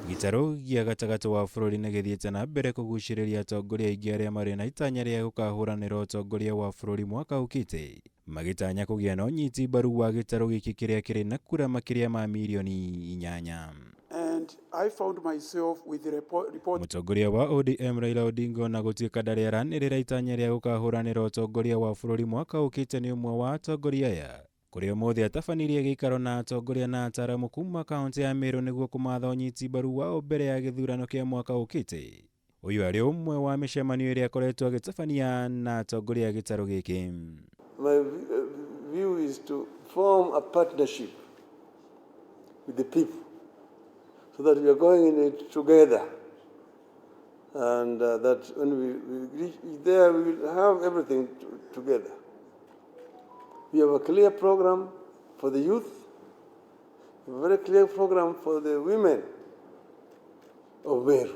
Gitaru gia gatagati wa bururi nigithiite na mbere kuguciriria atongoria aingi aria mari na itanya ria gukahuranira utongoria wa bururi mwaka ukite, magitanya kugia na unyiti mbaru wa gitaru giki kiria kiri na kura makiria ma milioni 8. And I found myself with the report. Mutongoria wa ODM Raila Odinga na gutuika ndari aranirira itanya ria gukahuranira utongoria wa bururi mwaka ukite ni umwe wa atongoria aya kuria mothe atafanirie gikaro na atongoria na ataaramu kuuma kaunti ya Meru niguo kumatha unyiti mbaru wao mbere ya githurano kia mwaka ukite. Uyu ari umwe wa micemanio iria akoretwo agitafania na atongoria gitaru giki. My view is to form a partnership with the people so that we are going in it together, and that when we reach there we will have everything together. We have a clear program for the youth, a very clear program for the women of Meru,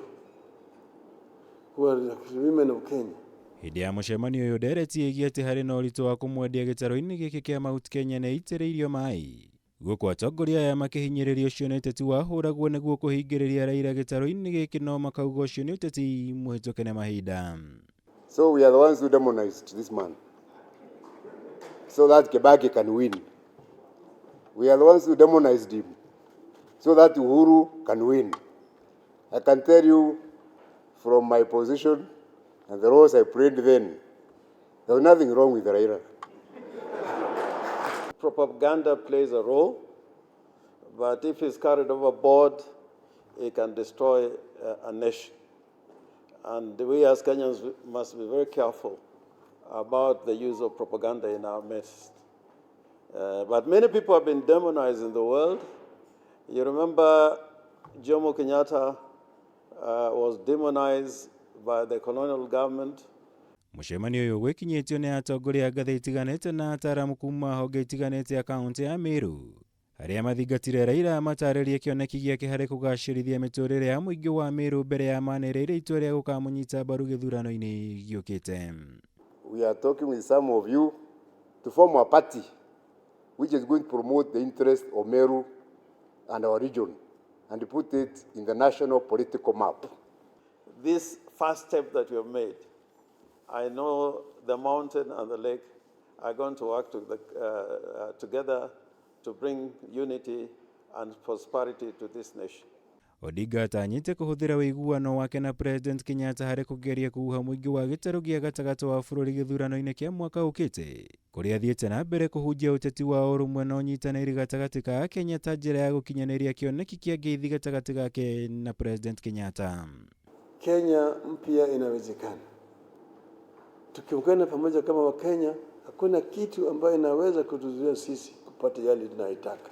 who are the women of Kenya. Hindi ya mucemanio uyu ndereti igi ati hari na uritu wa kumwendia gitaru-ini giki kia Mount Kenya na itiriirio mai. Guku atongoria aya makihinyiriria ucio ni uteti wahuragwo niguo kuhingiriria Raila gitaru-ini giki no makauga ucio ni uteti muhituke na mahinda. So we are the ones who demonized this man, so that Kibaki can win. We are the ones who demonized him, so that Uhuru can win. I can tell you from my position and the roles I played then, there was nothing wrong with Raila. Propaganda plays a role, but if it's carried overboard, it can destroy a nation. And we as Kenyans must be very careful about the use of propaganda in our midst. But many people have been demonized in the world. You remember Jomo Kenyatta was demonized by the colonial government. Mucemanio uyu wikinyitio ni atongoria ngathi itiganite na ataaramu kuuma honge itiganite ya kaunti ya Meru, aria mathingatire Raila mataririe kioneki giake hari kugacirithia miturire ya muingi wa Meru mbere ya manirire itua ria gukamunyita mbaru githurano-ini giukite. We are talking with some of you to form a party which is going to promote the interest of Meru and our region and put it in the national political map. This first step that we have made, I know the mountain and the lake are going to work together to bring unity and prosperity to this nation. Odinga atanyite kuhuthira wiguano wake na President Kenyatta hari kugeria kuuha muingi wa gitaru gia gatagati wa bururi githurano-ini kia mwaka ukite, kuria thiete na mbere kuhunjia uteti wa urumwe na unyitaniri gatagati ka Kenya ta njira ya gukinyaniria kioneki kia ngeithi gatagati gake na President Kenyatta. Kenya mpya inawezekana. Tukiungana pamoja kama Wakenya, hakuna kitu ambayo inaweza kutuzuia sisi kupata yale tunayotaka.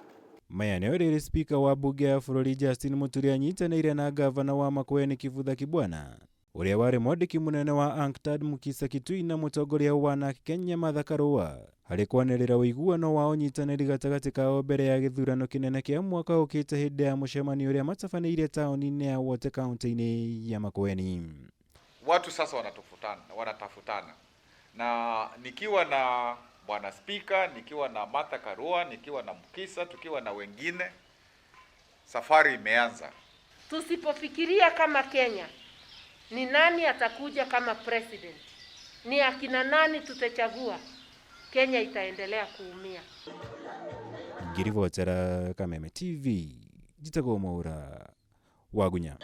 Maya ni oriri speaker wa bunge ya bururi Justin Muturi anyitanire na gavana wa Makueni Kivutha Kibwana, uria wari mwandiki munene wa Anktad Mukisa Kitui na mutongoria wa nake Kenya Martha Karua hari kwanirira wiguano wa unyitaniri gatagati kao mbere ya githurano kinene kia mwaka ukite hindi ya mucemanio uria matafaniire tauni-ini ya wote kaunti-ini ya Makueni. Watu sasa wanatafutana na nikiwa na Bwana Speaker, nikiwa na Martha Karua, nikiwa na Mukisa, tukiwa na wengine, safari imeanza. Tusipofikiria kama Kenya, ni nani atakuja kama president, ni akina nani tutachagua, Kenya itaendelea kuumia. Ngirivotera Kameme TV, jitagwo Mwaura Wagunya.